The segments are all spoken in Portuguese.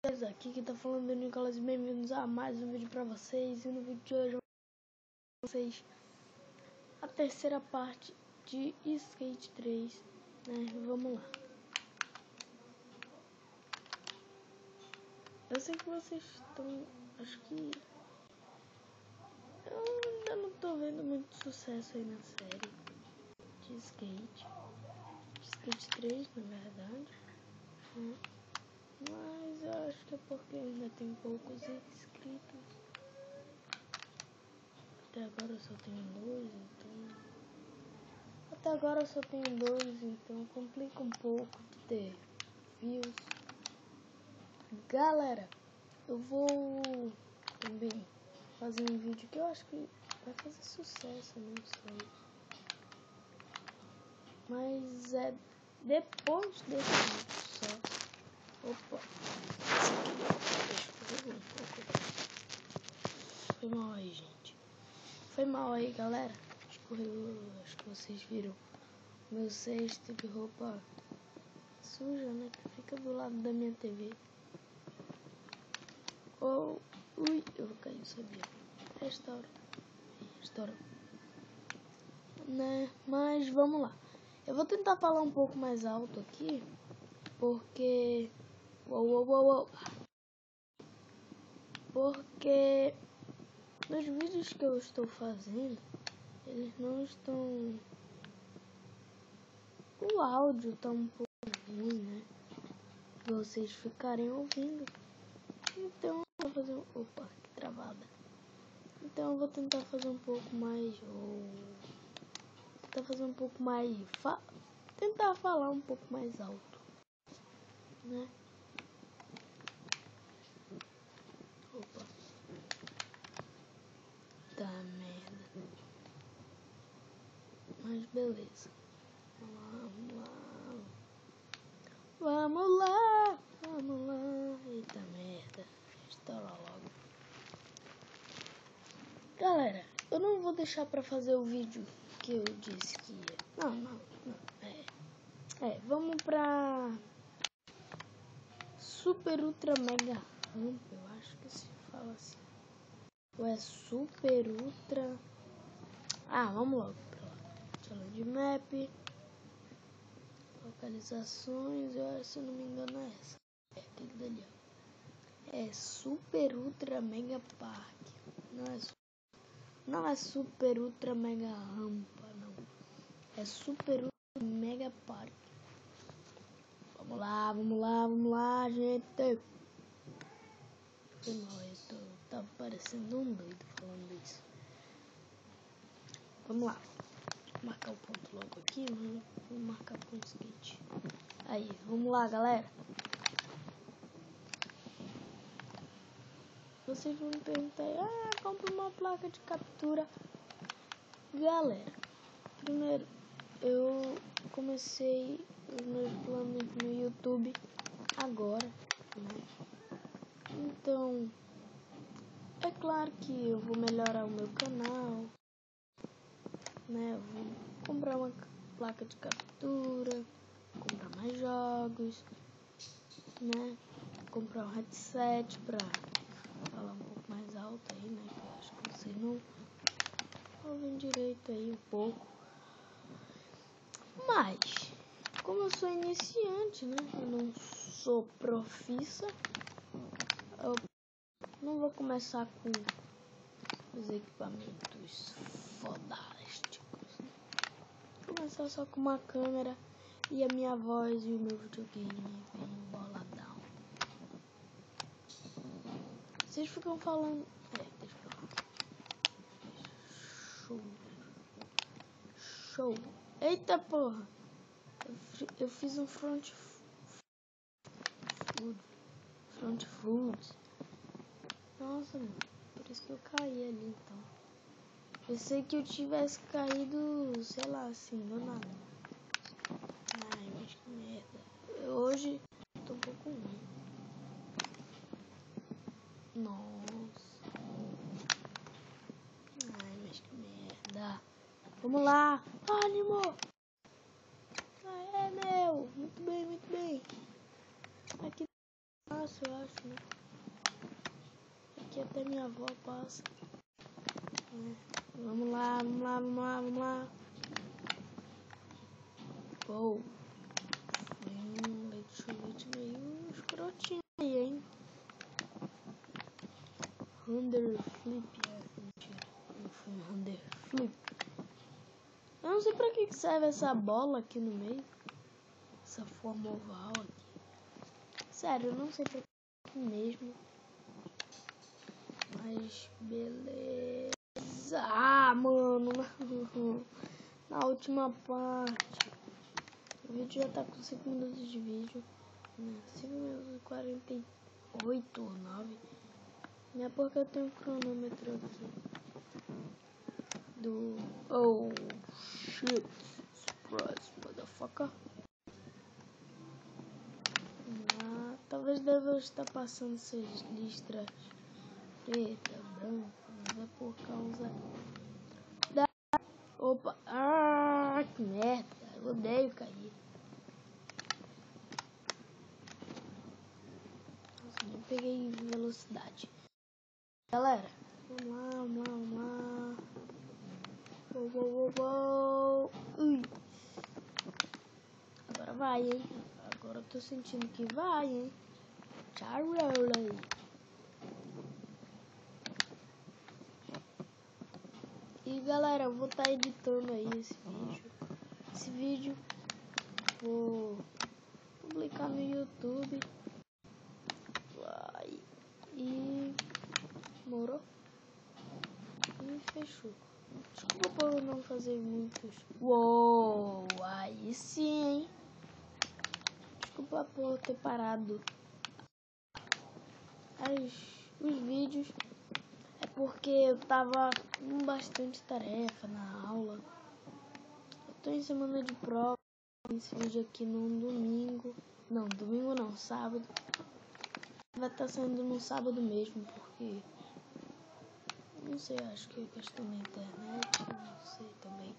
Aqui que tá falando é o Nicolas, bem-vindos a mais um vídeo pra vocês. E no vídeo de hoje eu vou mostrar pra vocês a terceira parte de Skate 3, né? Vamos lá. Eu sei que vocês estão, acho que eu ainda não tô vendo muito sucesso aí na série de Skate 3, na verdade, né? Mas eu acho que é porque ainda tem poucos inscritos. Até agora eu só tenho dois, então complica um pouco de ter views. Galera, eu vou também fazer um vídeo que eu acho que vai fazer sucesso, não sei. Mas é depois desse vídeo só. Opa, deixa eu fazer um pouco. Foi mal aí, gente. Foi mal aí, galera. Escorreu, acho que vocês viram meu cesto de roupa suja, né? Que fica do lado da minha TV. Oh, ui, eu vou cair, sabia? Restaura, né? Mas vamos lá. Eu vou tentar falar um pouco mais alto aqui, porque porque nos vídeos que eu estou fazendo, eles não estão, o áudio tá um pouco ruim, né? Vocês ficarem ouvindo. Então eu vou fazer opa, que travada. Então eu vou tentar fazer um pouco mais, tentar falar um pouco mais alto, né? Opa. Tá merda. Mas beleza. Vamos lá. Eita merda. Restaura logo. Galera, eu não vou deixar pra fazer o vídeo que eu disse que ia. Não. Vamos pra Super Ultra Mega Ramp, eu acho que se fala assim. Ou é Super Ultra... vamos logo pra lá. Challenge Map. Localizações, eu acho, se eu não me engano é essa. Aquele dali, ó. É Super Ultra Mega Park. Não é Super Ultra Mega Rampa, não. É Super Ultra Mega Park. Vamos lá, gente. Eu tava parecendo um doido falando isso. Vamos lá. Vou marcar o ponto logo aqui, mano. Vou marcar com o skate. Aí, vamos lá, galera. Vocês vão me perguntar, compra uma placa de captura. Galera, primeiro, eu comecei os meus planos no YouTube agora, né? Então, é claro que eu vou melhorar o meu canal, né? Eu vou comprar uma placa de captura, comprar mais jogos, né? Comprar um headset pra falar um pouco mais alto aí, né? Que eu acho que vocês não ouvem direito aí um pouco. Mas, como eu sou iniciante, né? Eu não sou profissa. Eu não vou começar com os equipamentos fodásticos. Vou começar só com uma câmera e a minha voz e o meu videogame bem boladão. Vocês ficam falando... deixa eu falar. Show. Eita porra. Eu fiz um front food. Nossa, mano. Por isso que eu caí ali, então. Pensei que eu tivesse caído, sei lá, assim, do nada. Ai, mas que merda. Hoje tô um pouco ruim. Nossa. Ai, mas que merda. Vamos lá. Ânimo. Meu. Muito bem. Aqui fácil. fácil, eu acho, né? Aqui até minha avó passa. Vamos lá, vamos lá, vamos lá, vamos lá. Uou. Foi um leite meio escrotinho aí, hein? Under flip, mentira. Não foi under flip. Eu não sei pra que serve essa bola aqui no meio. Essa forma oval aqui. Sério, eu não sei pra que mesmo. Mas beleza. Ah, mano. Na última parte. O vídeo já tá com 5 minutos de vídeo. Né? 5 minutos e 48 ou 9. Não é porque eu tenho um cronômetro aqui. Do... Oh, shit. Surprise, motherfucker. Ah, talvez deva estar passando essas listras preta, branca, mas é por causa da... Opa! Ah, que merda! Eu odeio cair. Nossa, não peguei velocidade. Galera, vamos lá, vamos lá, vamos lá. Uou, uou, uou, uou. Ui. Agora vai, hein? Agora eu tô sentindo que vai, hein? Charlie. E galera, eu vou estar editando aí esse vídeo. Vou publicar no YouTube. Vai. E morou. E fechou. Desculpa por não fazer muitos. Uou, aí sim, hein? Desculpa por ter parado os vídeos. É porque eu tava com bastante tarefa na aula. Eu tô em semana de prova. Esse vídeo aqui num domingo. Não, domingo não, sábado. Vai estar saindo no sábado mesmo, porque... Não sei, acho que é questão da internet, não sei também.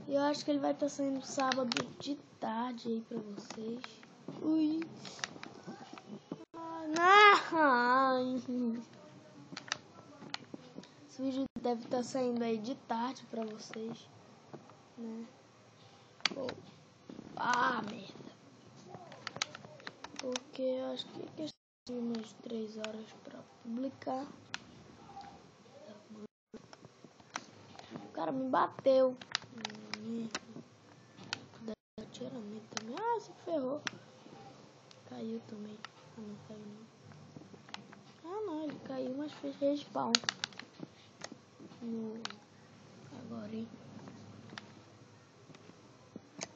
E eu acho que ele vai estar saindo sábado de tarde aí pra vocês. Ui. Não. Esse vídeo deve estar saindo aí de tarde pra vocês, né? Oh. Ah, merda. Porque eu acho que é questão de umas 3 horas pra publicar. O cara me bateu. Atiramento também. Ah, se ferrou. Caiu também. Ah, não caiu não. Ah, não, ele caiu, mas fez respawn. Agora, hein?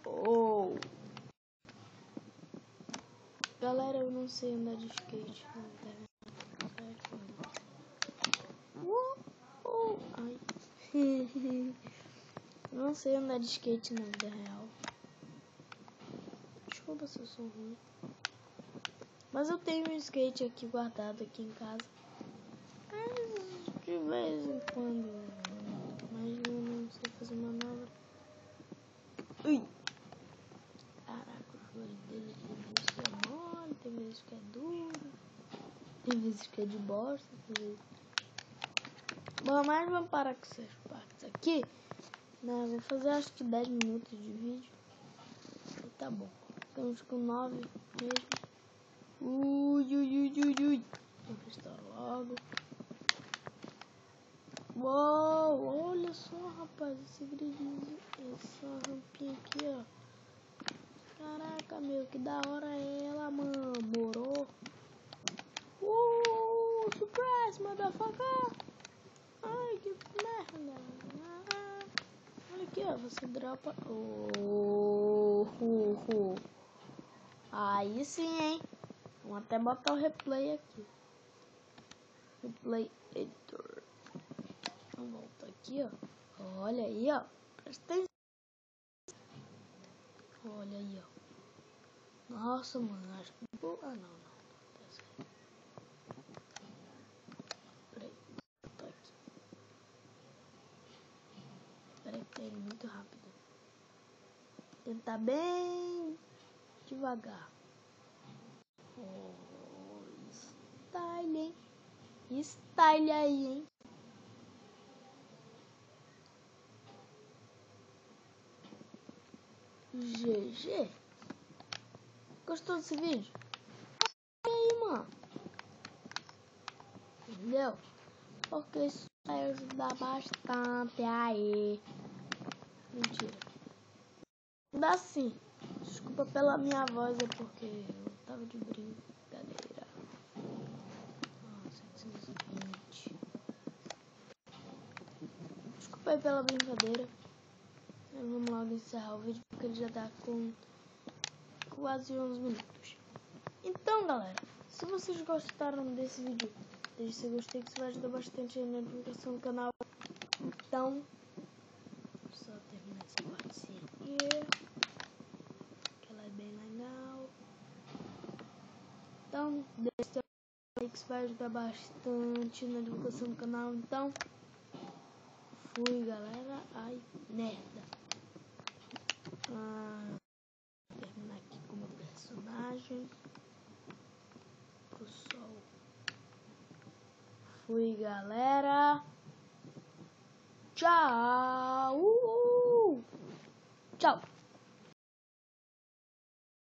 Oh! Galera, eu não sei andar de skate. Ai. Não sei andar de skate na vida real. Desculpa se eu sou ruim. Mas eu tenho um skate aqui guardado aqui em casa. Mas de vez em quando. Mas eu não sei fazer manobra. Ui! Caraca, o joelho dele tem vezes que é mole, tem vezes que é duro. Tem vezes que é de bosta, tem vezes... Bom, mas vamos parar com essas partes aqui. Não, vou fazer acho que 10 minutos de vídeo. E tá bom. Estamos com 9 mesmo. Ui. Vou restaurar logo. Uou, olha só, rapaz, esse gridinho, essa rampinha aqui, ó. Caraca, meu, que da hora é ela, mano. Morou. Surprise, motherfucker. Ai, que merda. Olha aqui, ó, você dropa. Aí sim, hein. Vamos até botar o replay aqui. Replay editor. Vamos voltar aqui, ó. Olha aí, ó. Presta atenção. Olha aí, ó. Nossa, mano, acho que... Ah, não. Tá certo. Peraí, tá aqui. Peraí que tá indo muito rápido. Tentar bem devagar. style, hein? Style aí, hein? GG. Gostou desse vídeo? E aí, mano? Entendeu? Porque isso vai ajudar bastante aí. Mentira. Dá sim. Desculpa pela minha voz, é porque eu tava de brincadeira. 720. Desculpa aí pela brincadeira. Vamos logo encerrar o vídeo porque ele já tá com quase 11 minutos. Então, galera, se vocês gostaram desse vídeo, deixe seu gostei que isso vai ajudar bastante aí na divulgação do canal. Então, só terminar essa parte aqui, que ela é bem legal. Então, deixe seu like que isso vai ajudar bastante na divulgação do canal. Então, fui, galera. Ai, merda. Vou terminar aqui com o meu personagem. Pro sol. Fui, galera. Tchau. Tchau.